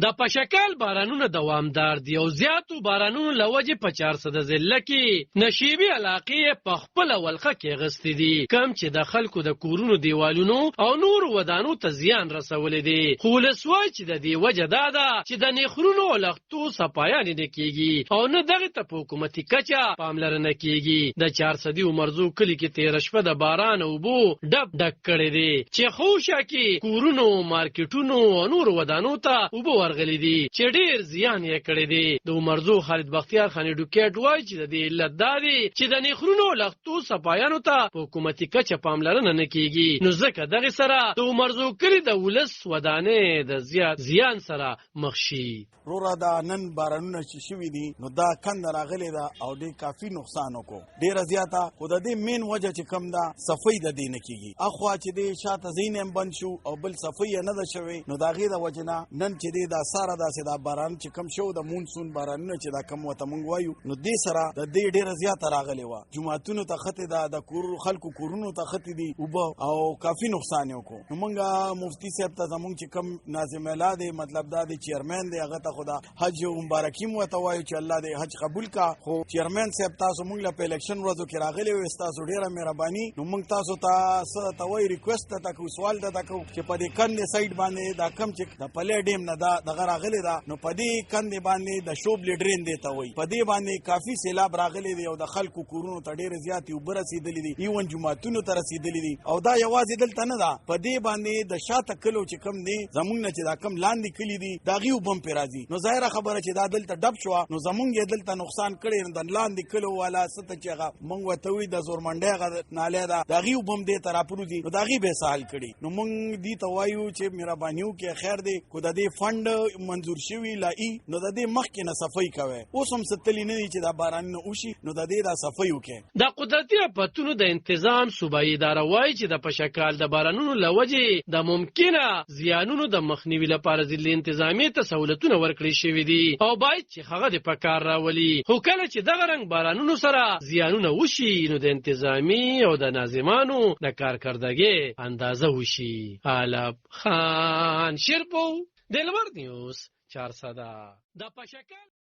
د پشکال بارانونه دوامدار دي او زیاتو بارانونو له وجې په 400 ضلع کې نشیبي علاقې په خپله ولقه کې اخیستې دي، کوم چې د خلکو د کورونو دیوالونو او نورو ودانو ته زیان رسولی دی. خو ولسوای چې د دې وجه دا ده چې د نېخرونو او لښتو صفایانې نه کېږي او نه دغې ته په حکومتي کچه پاملرنه کېږي. د 400 عمرزو کلي کې تېره شپه د باران اوبو ډک کړی دی چې خوشه کې کورونو، مارکیټونو او نورو ودانو ته اوبه ورغلي دي چې ډېر زیان یې کړی دی. د عمرزو خالد بختیار خان ایډوکیټ وایي چې د دې علت دا دی چې د نېخرونو او لښتو صفایانو ته په حکومتي کچه پاملرنه نه کېږي، نو ځکه دغې سره د عمرزو کلي د ولس ودانې د زیان سره مخ شي. روره دا نن بارانونه چې شوي دي نو دا کنده راغلې ده او ډېر کافي نقصان وکړو، ډېره زیاته. خو د دې مین وجه چې کم ده صفۍ د دې نه کېږي. اخوا چې دی شاته ځایونه هم بند شو او بل صفۍ یې نه ده شوې، نو د هغې د وجې نه نن چې دی دا ساره داسې دا باران چې کم شو د مونسون بارانونه چې دا کم ورته موږ وایو، نو دې سره د دې ډېره زیاته راغلې وه. جوماتونو ته ختې ده، د خلکو کورونو ته ختې دي اوبه او کافي نقصان یې وکړو. نو موږ مفتي صاحب ته زموږ چې کم ناظم الله دی، مطلب دا دی چیرمین دی، هغه ته خو د حج مبارکي مو ورته وایو چې الله دې حج قبول کا. خو چیرمین صاحب تاسو موږ له په الیکشن ورځو کې راغلي وئ، ستاسو ډېره مهرباني. نو موږ تاسو ته څه درته وایو، ریکویسټ درته کوو، سوال درته کوو چې په دې کندې سایډ باندې دا کم چې د پلی ډیم نه دغه راغلې ده، نو په دې کندې باندې د شوبلې ډرین دی ته وایي، په دې باندې کافي سیلاب راغلی دی او د خلکو کورونو ته ډېرې زیاتې اوبه رسېدلې دي، ایون جوماتونو ته رسېدلې دي. او دا یوازې دلته نه ده، په دې باندې د شاته کلو چې کم دی زمونږ نه چې دا کم لاندې کلي دي د هغې اوبه هم پرې راځي. نو ظاهره خبره چې دا دلته ډب شوه نو زمونږ یې دلته نقصان کړی. نو د لاندې کلو والا څه ته چې هغه مونږ ورته وایي د زورمنډۍ هغه نالۍ ده، د هغې اوبه هم دې ته راپروځي، نو د هغې به یې سهل کړي. نو مونږ دې ته وایو چې مهرباني وکړئ، خیر دی خو د دې فنډ منظور شوي لایي نو د دې مخکې نه صفۍ کوئ. اوس هم ستلي نه دي چې دا بارانونه وشي، نو د دې دا صفۍ وکړئ. د قدرتي آفتونو د انتظام صوبایي اداره وایي چې د پشکال د بارانونو له وجې د ممکنه زیانونو د مخنیوي لپاره ضلع انتظامیې ته سهولتونه ورکړل شوي دي او باید چې هغه د په کار راولي. خو کله چې دغه رنګ بارانونو سره زیانونه وشي نو د انتظامي او د ناظمانو د کارکردګۍ اندازه وشي. علب خان شیرپو، د لمر نیوز 400. د پشکال